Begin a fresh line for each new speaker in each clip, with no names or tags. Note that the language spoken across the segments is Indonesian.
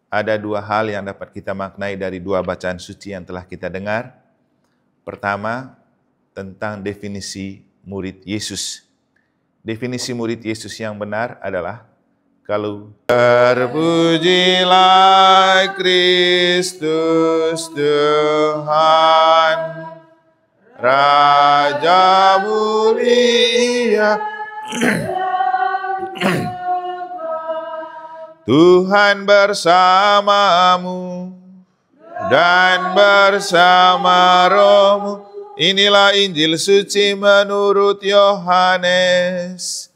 Ada dua hal yang dapat kita maknai dari dua bacaan suci yang telah kita dengar. Pertama, tentang definisi murid Yesus. Definisi murid Yesus yang benar adalah kalau terpujilah Kristus Tuhan, Raja mulia, Tuhan bersamamu dan bersama rohmu. Inilah Injil suci menurut Yohanes.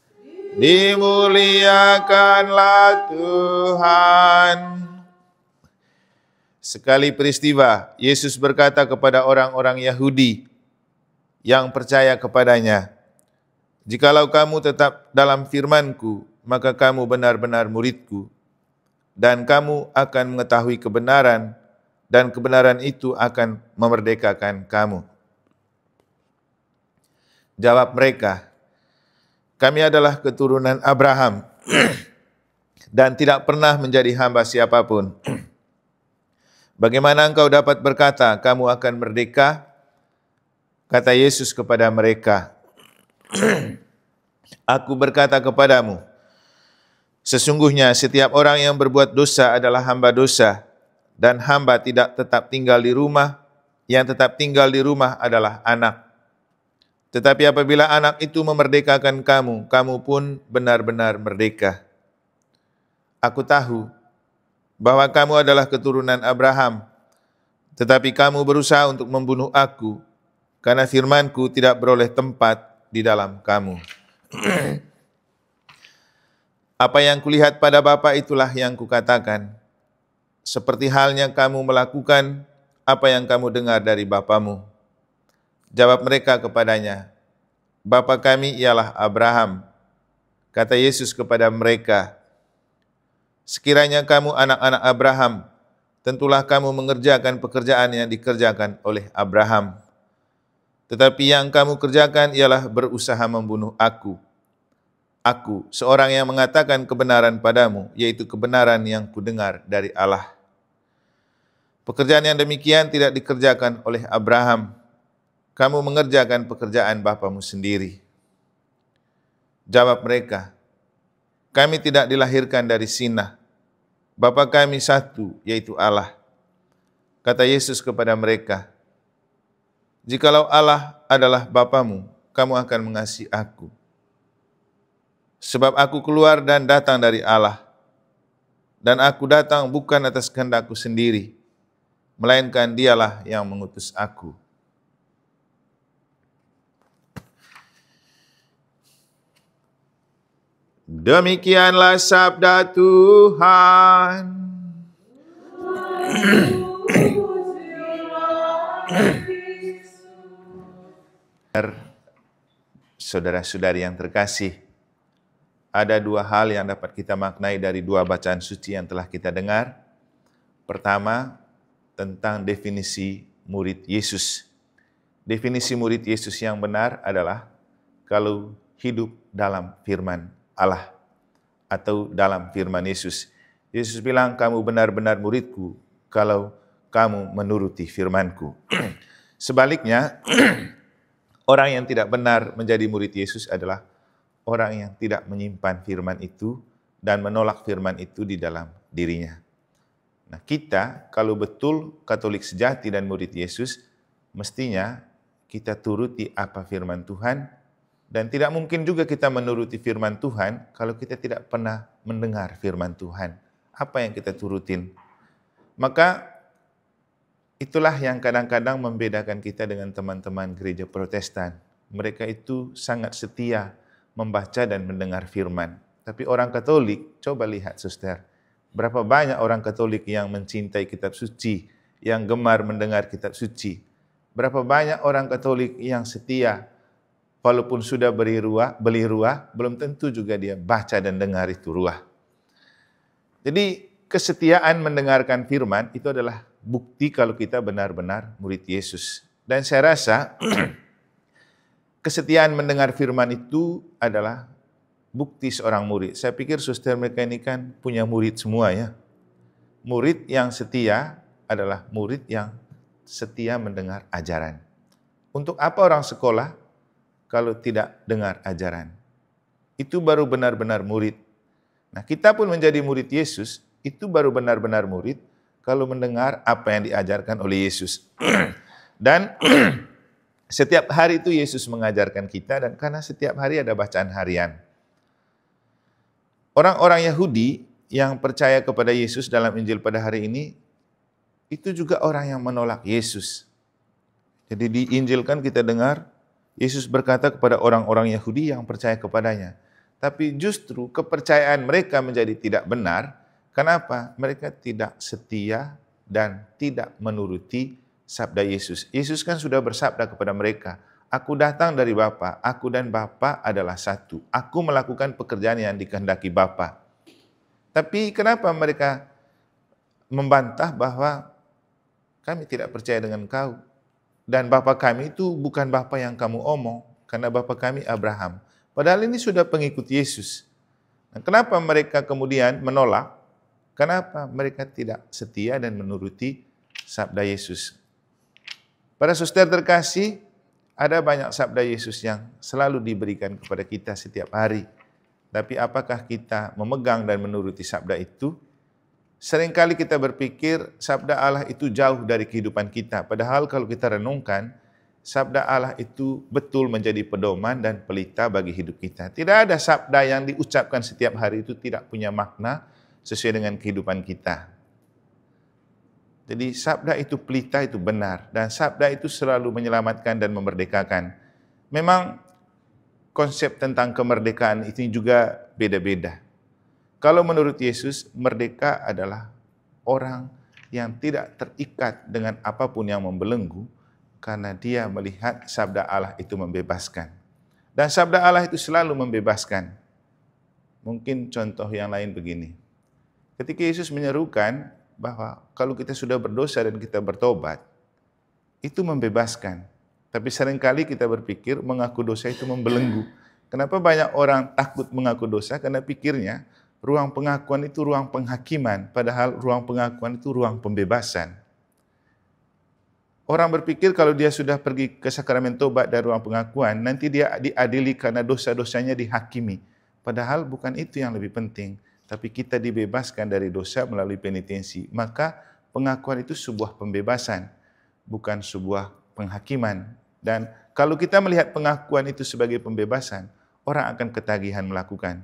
Dimuliakanlah Tuhan. Sekali peristiwa, Yesus berkata kepada orang-orang Yahudi yang percaya kepadanya, "Jikalau kamu tetap dalam firman-Ku, maka kamu benar-benar murid-Ku, dan kamu akan mengetahui kebenaran, dan kebenaran itu akan memerdekakan kamu." Jawab mereka, "Kami adalah keturunan Abraham dan tidak pernah menjadi hamba siapapun. Bagaimana engkau dapat berkata, kamu akan merdeka?" Kata Yesus kepada mereka, "Aku berkata kepadamu, sesungguhnya setiap orang yang berbuat dosa adalah hamba dosa, dan hamba tidak tetap tinggal di rumah, yang tetap tinggal di rumah adalah anak. Tetapi apabila anak itu memerdekakan kamu, kamu pun benar-benar merdeka. Aku tahu bahwa kamu adalah keturunan Abraham, tetapi kamu berusaha untuk membunuh aku, karena firman-Ku tidak beroleh tempat di dalam kamu. Apa yang kulihat pada Bapa itulah yang kukatakan. Seperti halnya kamu melakukan apa yang kamu dengar dari bapamu." Jawab mereka kepadanya, "Bapa kami ialah Abraham." Kata Yesus kepada mereka, "Sekiranya kamu anak-anak Abraham, tentulah kamu mengerjakan pekerjaan yang dikerjakan oleh Abraham. Tetapi yang kamu kerjakan ialah berusaha membunuh aku. Aku, seorang yang mengatakan kebenaran padamu, yaitu kebenaran yang kudengar dari Allah. Pekerjaan yang demikian tidak dikerjakan oleh Abraham. Kamu mengerjakan pekerjaan bapamu sendiri." Jawab mereka, "Kami tidak dilahirkan dari zina. Bapa kami satu, yaitu Allah." Kata Yesus kepada mereka, "Jikalau Allah adalah Bapamu, kamu akan mengasihi aku. Sebab aku keluar dan datang dari Allah. Dan aku datang bukan atas kehendakku sendiri, melainkan Dialah yang mengutus aku." Demikianlah sabda Tuhan. Saudara-saudari yang terkasih, ada dua hal yang dapat kita maknai dari dua bacaan suci yang telah kita dengar. Pertama, tentang definisi murid Yesus. Definisi murid Yesus yang benar adalah kalau hidup dalam firman Allah atau dalam firman Yesus. Yesus bilang, "Kamu benar-benar murid-Ku kalau kamu menuruti firman-Ku." Sebaliknya, orang yang tidak benar menjadi murid Yesus adalah orang yang tidak menyimpan firman itu dan menolak firman itu di dalam dirinya. Nah, kita kalau betul Katolik sejati dan murid Yesus, mestinya kita turuti apa firman Tuhan. Dan tidak mungkin juga kita menuruti firman Tuhan kalau kita tidak pernah mendengar firman Tuhan. Apa yang kita turutin? Maka itulah yang kadang-kadang membedakan kita dengan teman-teman gereja Protestan. Mereka itu sangat setia membaca dan mendengar firman. Tapi orang Katolik, coba lihat suster, berapa banyak orang Katolik yang mencintai kitab suci, yang gemar mendengar kitab suci. Berapa banyak orang Katolik yang setia, walaupun sudah beli ruah, belum tentu juga dia baca dan dengar itu ruah. Jadi kesetiaan mendengarkan firman itu adalah bukti kalau kita benar-benar murid Yesus. Dan saya rasa kesetiaan mendengar firman itu adalah bukti seorang murid. Saya pikir suster mereka ini kan punya murid semua ya. murid yang setia adalah murid yang setia mendengar ajaran. Untuk apa orang sekolah kalau tidak dengar ajaran? Itu baru benar-benar murid. Nah, kita pun menjadi murid Yesus, itu baru benar-benar murid kalau mendengar apa yang diajarkan oleh Yesus. Dan setiap hari itu Yesus mengajarkan kita, dan karena setiap hari ada bacaan harian. Orang-orang Yahudi yang percaya kepada Yesus dalam Injil pada hari ini, itu juga orang yang menolak Yesus. Jadi di Injil kan kita dengar, Yesus berkata kepada orang-orang Yahudi yang percaya kepadanya. Tapi justru kepercayaan mereka menjadi tidak benar. Kenapa? Mereka tidak setia dan tidak menuruti sabda Yesus. Yesus kan sudah bersabda kepada mereka, "Aku datang dari Bapa, aku dan Bapa adalah satu. Aku melakukan pekerjaan yang dikehendaki Bapa." Tapi kenapa mereka membantah bahwa kami tidak percaya dengan kau? Dan Bapa kami itu bukan Bapa yang kamu omong, karena Bapa kami Abraham. Padahal ini sudah pengikut Yesus. Nah, kenapa mereka kemudian menolak? Kenapa mereka tidak setia dan menuruti sabda Yesus? Para suster terkasih, ada banyak sabda Yesus yang selalu diberikan kepada kita setiap hari. Tapi apakah kita memegang dan menuruti sabda itu? Seringkali kita berpikir sabda Allah itu jauh dari kehidupan kita. Padahal kalau kita renungkan, sabda Allah itu betul menjadi pedoman dan pelita bagi hidup kita. Tidak ada sabda yang diucapkan setiap hari itu tidak punya makna sesuai dengan kehidupan kita. Jadi sabda itu pelita, itu benar. Dan sabda itu selalu menyelamatkan dan memerdekakan. Memang konsep tentang kemerdekaan itu juga beda-beda. Kalau menurut Yesus, merdeka adalah orang yang tidak terikat dengan apapun yang membelenggu, karena dia melihat sabda Allah itu membebaskan. Dan sabda Allah itu selalu membebaskan. Mungkin contoh yang lain begini. Ketika Yesus menyerukan bahwa kalau kita sudah berdosa dan kita bertobat, itu membebaskan. Tapi seringkali kita berpikir mengaku dosa itu membelenggu. Kenapa banyak orang takut mengaku dosa? Karena pikirnya ruang pengakuan itu ruang penghakiman, padahal ruang pengakuan itu ruang pembebasan. Orang berpikir kalau dia sudah pergi ke sakramen tobat dan ruang pengakuan, nanti dia diadili karena dosa-dosanya dihakimi. Padahal bukan itu yang lebih penting, tapi kita dibebaskan dari dosa melalui penitensi. Maka pengakuan itu sebuah pembebasan, bukan sebuah penghakiman. Dan kalau kita melihat pengakuan itu sebagai pembebasan, orang akan ketagihan melakukan.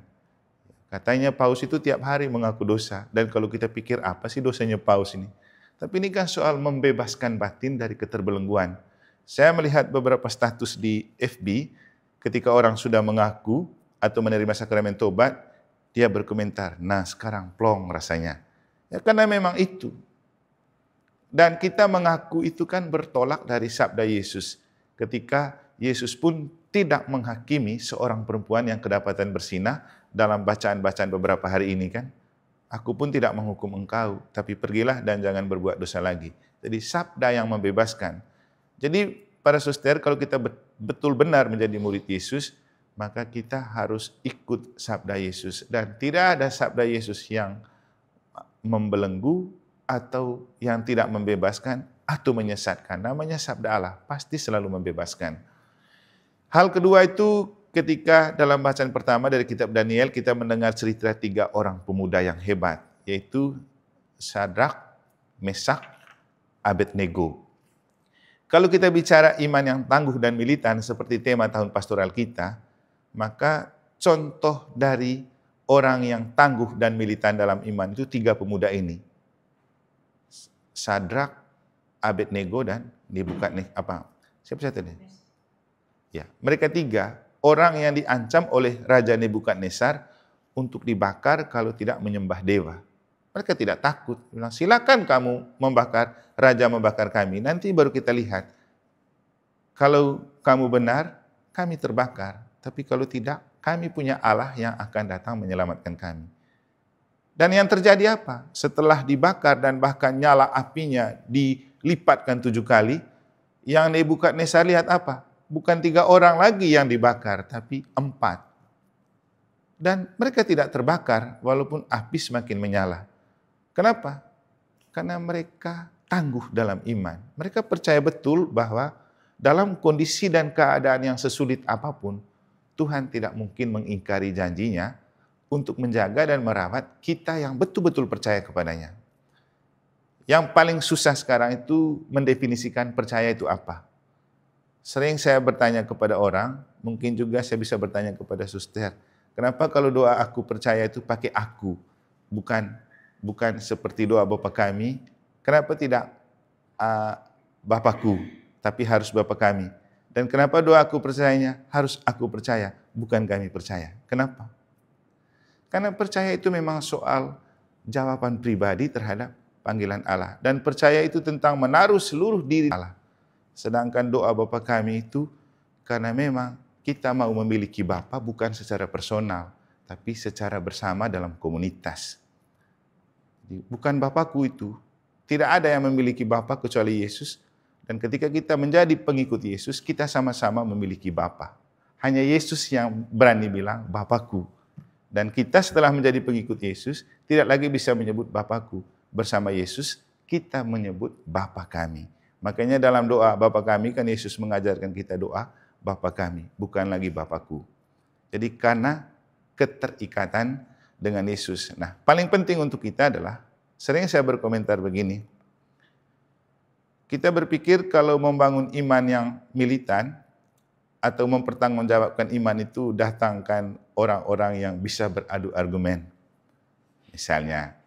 Katanya Paus itu tiap hari mengaku dosa. Dan kalau kita pikir apa sih dosanya Paus ini? Tapi ini kan soal membebaskan batin dari keterbelengguan. Saya melihat beberapa status di FB ketika orang sudah mengaku atau menerima sakramen tobat, dia berkomentar, nah sekarang plong rasanya. Ya karena memang itu. Dan kita mengaku itu kan bertolak dari sabda Yesus. Ketika Yesus pun tidak menghakimi seorang perempuan yang kedapatan bersinah dalam bacaan-bacaan beberapa hari ini kan. Aku pun tidak menghukum engkau, tapi pergilah dan jangan berbuat dosa lagi. Jadi sabda yang membebaskan. Jadi para suster, kalau kita betul benar menjadi murid Yesus, maka kita harus ikut sabda Yesus. Dan tidak ada sabda Yesus yang membelenggu atau yang tidak membebaskan atau menyesatkan. Namanya sabda Allah, pasti selalu membebaskan. Hal kedua itu ketika dalam bacaan pertama dari kitab Daniel kita mendengar cerita 3 orang pemuda yang hebat, yaitu Sadrak, Mesak, Abednego. Kalau kita bicara iman yang tangguh dan militan seperti tema tahun pastoral kita, maka contoh dari orang yang tangguh dan militan dalam iman itu 3 pemuda ini. Sadrak, Abednego dan Nebukadnezar. Siapa tadi? Ya, mereka 3 orang yang diancam oleh Raja Nebukadnezar untuk dibakar kalau tidak menyembah dewa. Mereka tidak takut. Bilang, silakan kamu membakar, Raja membakar kami. Nanti baru kita lihat. Kalau kamu benar, kami terbakar. Tapi kalau tidak, kami punya Allah yang akan datang menyelamatkan kami. Dan yang terjadi apa? Setelah dibakar dan bahkan nyala apinya dilipatkan 7 kali, yang Nebukadnezar lihat apa? Bukan 3 orang lagi yang dibakar, tapi 4. Dan mereka tidak terbakar walaupun api semakin menyala. Kenapa? Karena mereka tangguh dalam iman. Mereka percaya betul bahwa dalam kondisi dan keadaan yang sesulit apapun, Tuhan tidak mungkin mengingkari janjinya untuk menjaga dan merawat kita yang betul-betul percaya kepadanya. Yang paling susah sekarang itu mendefinisikan percaya itu apa. Sering saya bertanya kepada orang, mungkin juga saya bisa bertanya kepada suster, kenapa kalau doa aku percaya itu pakai aku, bukan seperti doa Bapa kami, kenapa tidak Bapakku, tapi harus Bapa kami. Dan kenapa doa aku percayanya harus aku percaya, bukan kami percaya. Kenapa? Karena percaya itu memang soal jawaban pribadi terhadap panggilan Allah. Dan percaya itu tentang menaruh seluruh diri Allah. Sedangkan doa Bapa kami itu karena memang kita mau memiliki Bapa bukan secara personal, tapi secara bersama dalam komunitas. Bukan Bapakku itu. Tidak ada yang memiliki Bapa kecuali Yesus. Dan ketika kita menjadi pengikut Yesus, kita sama-sama memiliki Bapa. Hanya Yesus yang berani bilang, Bapakku. Dan kita setelah menjadi pengikut Yesus, tidak lagi bisa menyebut Bapakku. Bersama Yesus, kita menyebut Bapa kami. Makanya dalam doa Bapa kami, kan Yesus mengajarkan kita doa, Bapa kami, bukan lagi Bapakku. Jadi karena keterikatan dengan Yesus. Nah, paling penting untuk kita adalah, sering saya berkomentar begini, kita berpikir kalau membangun iman yang militan, atau mempertanggungjawabkan iman itu datangkan orang-orang yang bisa beradu argumen. Misalnya,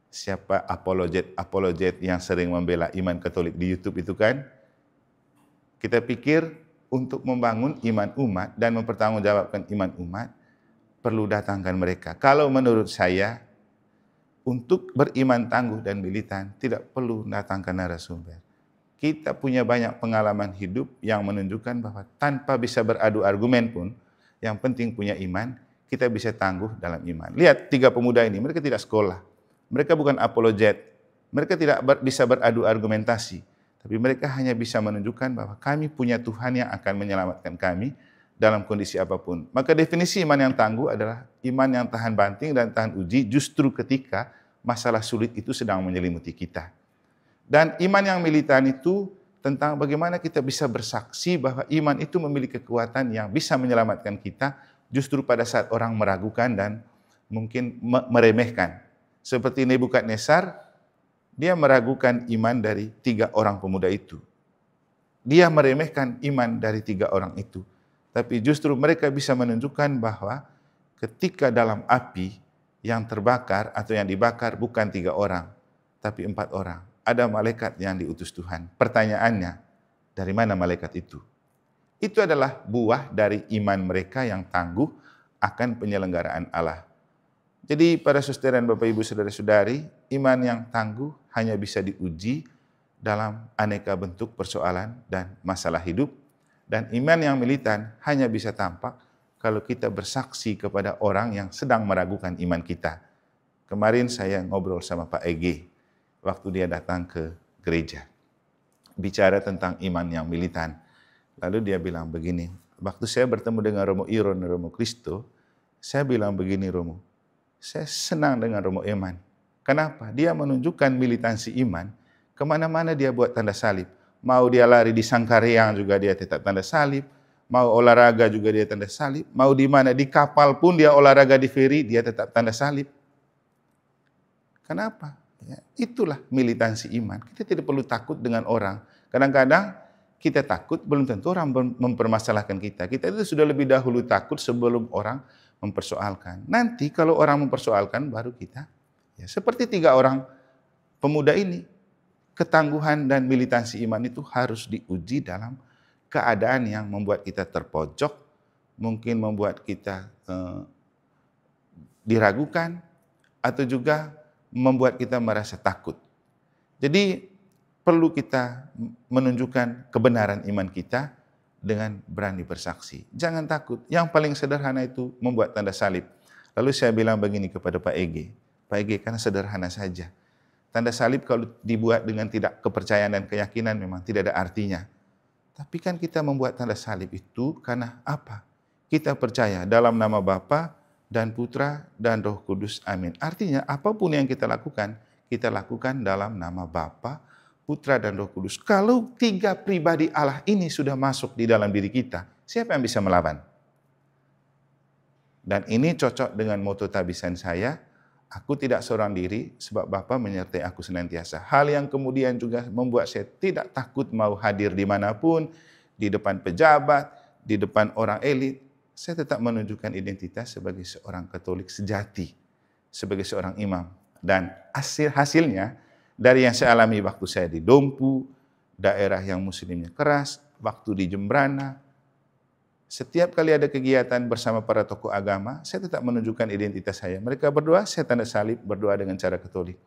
siapa apologet yang sering membela iman Katolik di YouTube itu kan? Kita pikir untuk membangun iman umat dan mempertanggungjawabkan iman umat, perlu datangkan mereka. Kalau menurut saya, untuk beriman tangguh dan militan, tidak perlu datangkan narasumber. Kita punya banyak pengalaman hidup yang menunjukkan bahwa tanpa bisa beradu argumen pun, yang penting punya iman, kita bisa tangguh dalam iman. Lihat 3 pemuda ini, mereka tidak sekolah. Mereka bukan apologet. Mereka tidak bisa beradu argumentasi. Tapi mereka hanya bisa menunjukkan bahwa kami punya Tuhan yang akan menyelamatkan kami dalam kondisi apapun. Maka definisi iman yang tangguh adalah iman yang tahan banting dan tahan uji justru ketika masalah sulit itu sedang menyelimuti kita. Dan iman yang militan itu tentang bagaimana kita bisa bersaksi bahwa iman itu memiliki kekuatan yang bisa menyelamatkan kita justru pada saat orang meragukan dan mungkin meremehkan. Seperti Nebukadnezar, dia meragukan iman dari 3 orang pemuda itu. Dia meremehkan iman dari 3 orang itu. Tapi justru mereka bisa menunjukkan bahwa ketika dalam api yang terbakar atau yang dibakar bukan 3 orang, tapi 4 orang. Ada malaikat yang diutus Tuhan. Pertanyaannya, dari mana malaikat itu? Itu adalah buah dari iman mereka yang tangguh akan penyelenggaraan Allah. Jadi para saudara dan Bapak Ibu saudara-saudari, iman yang tangguh hanya bisa diuji dalam aneka bentuk persoalan dan masalah hidup. Dan iman yang militan hanya bisa tampak kalau kita bersaksi kepada orang yang sedang meragukan iman kita. Kemarin saya ngobrol sama Pak Ege, waktu dia datang ke gereja, bicara tentang iman yang militan. Lalu dia bilang begini, waktu saya bertemu dengan Romo Iron dan Romo Kristo, saya bilang begini, Romo, saya senang dengan Romo Eman. Kenapa? Dia menunjukkan militansi iman, kemana-mana dia buat tanda salib. Mau dia lari di Sangkareang juga dia tetap tanda salib, mau olahraga juga dia tanda salib, mau di mana, di kapal pun dia olahraga di feri, dia tetap tanda salib. Kenapa? Ya, itulah militansi iman. Kita tidak perlu takut dengan orang. Kadang-kadang kita takut, belum tentu orang mempermasalahkan kita. Kita itu sudah lebih dahulu takut sebelum orang mempersoalkan. Nanti kalau orang mempersoalkan, baru kita. Ya, seperti 3 orang pemuda ini, ketangguhan dan militansi iman itu harus diuji dalam keadaan yang membuat kita terpojok, mungkin membuat kita diragukan, atau juga membuat kita merasa takut. Jadi perlu kita menunjukkan kebenaran iman kita dengan berani bersaksi. Jangan takut. Yang paling sederhana itu membuat tanda salib. Lalu saya bilang begini kepada Pak Ege. Pak Ege, kan sederhana saja. Tanda salib kalau dibuat dengan tidak kepercayaan dan keyakinan memang tidak ada artinya. Tapi kan kita membuat tanda salib itu karena apa? Kita percaya dalam nama Bapa dan Putra dan Roh Kudus. Amin. Artinya apapun yang kita lakukan, kita lakukan dalam nama Bapa, Putra, dan Roh Kudus. Kalau 3 pribadi Allah ini sudah masuk di dalam diri kita, siapa yang bisa melawan? Dan ini cocok dengan moto tabisan saya, aku tidak seorang diri sebab Bapa menyertai aku senantiasa. Hal yang kemudian juga membuat saya tidak takut mau hadir dimanapun, di depan pejabat, di depan orang elit. Saya tetap menunjukkan identitas sebagai seorang Katolik sejati, sebagai seorang imam. Dan hasilnya dari yang saya alami waktu saya di Dompu, daerah yang muslimnya keras, waktu di Jembrana, setiap kali ada kegiatan bersama para tokoh agama, saya tetap menunjukkan identitas saya. Mereka berdoa, saya tanda salib, berdoa dengan cara Katolik.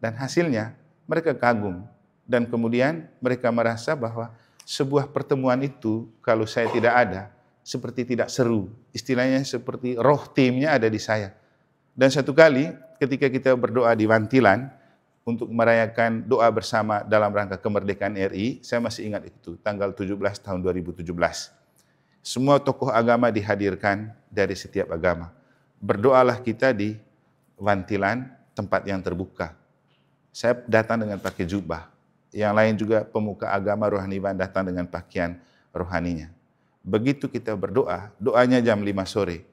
Dan hasilnya, mereka kagum. Dan kemudian mereka merasa bahwa sebuah pertemuan itu, kalau saya tidak ada, seperti tidak seru. Istilahnya seperti roh timnya ada di saya. Dan satu kali, ketika kita berdoa di Wantilan, untuk merayakan doa bersama dalam rangka kemerdekaan RI, saya masih ingat itu, tanggal 17 tahun 2017. Semua tokoh agama dihadirkan dari setiap agama. Berdoalah kita di Wantilan, tempat yang terbuka. Saya datang dengan pakai jubah. Yang lain juga pemuka agama rohaniwan datang dengan pakaian rohaninya. Begitu kita berdoa, doanya jam 5 sore.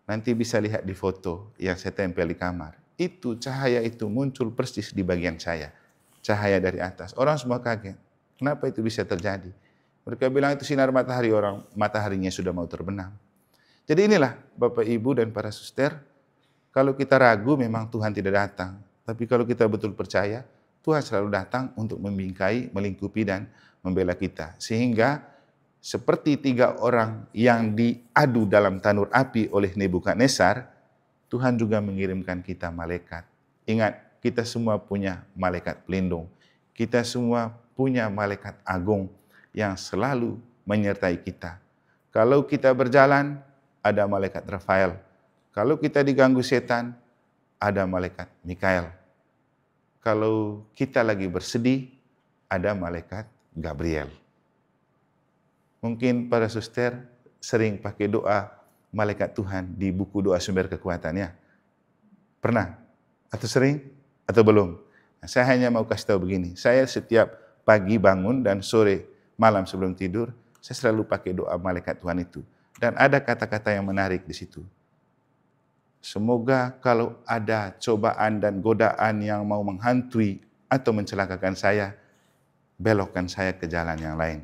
Nanti bisa lihat di foto yang saya tempel di kamar. Itu cahaya itu muncul persis di bagian saya. Cahaya dari atas. Orang semua kaget. Kenapa itu bisa terjadi? Mereka bilang itu sinar matahari, orang mataharinya sudah mau terbenam. Jadi inilah Bapak Ibu dan para suster, kalau kita ragu memang Tuhan tidak datang. Tapi kalau kita betul percaya, Tuhan selalu datang untuk membingkai, melingkupi dan membela kita. Sehingga seperti 3 orang yang diadu dalam tanur api oleh Nebukadnezar, Tuhan juga mengirimkan kita malaikat. Ingat, kita semua punya malaikat pelindung. Kita semua punya malaikat agung yang selalu menyertai kita. Kalau kita berjalan, ada malaikat Rafael. Kalau kita diganggu setan, ada malaikat Mikael. Kalau kita lagi bersedih, ada malaikat Gabriel. Mungkin para suster sering pakai doa malaikat Tuhan di buku doa sumber kekuatannya. Pernah? Atau sering? Atau belum? Nah, saya hanya mau kasih tahu begini. Saya setiap pagi bangun dan sore malam sebelum tidur, saya selalu pakai doa malaikat Tuhan itu. Dan ada kata-kata yang menarik di situ. Semoga kalau ada cobaan dan godaan yang mau menghantui atau mencelakakan saya, belokkan saya ke jalan yang lain.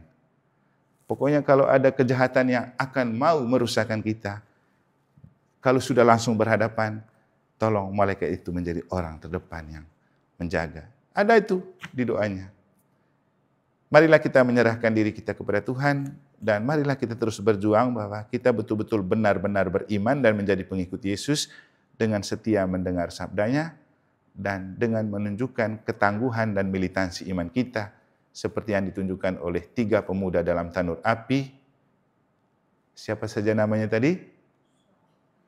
Pokoknya kalau ada kejahatan yang akan mau merusakkan kita, kalau sudah langsung berhadapan, tolong malaikat itu menjadi orang terdepan yang menjaga. Ada itu di doanya. Marilah kita menyerahkan diri kita kepada Tuhan, dan marilah kita terus berjuang bahwa kita betul-betul benar-benar beriman dan menjadi pengikut Yesus dengan setia mendengar sabdanya, dan dengan menunjukkan ketangguhan dan militansi iman kita, seperti yang ditunjukkan oleh 3 pemuda dalam tanur api. Siapa saja namanya tadi?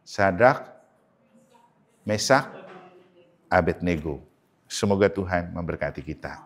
Sadrak, Mesak, Abednego. Semoga Tuhan memberkati kita.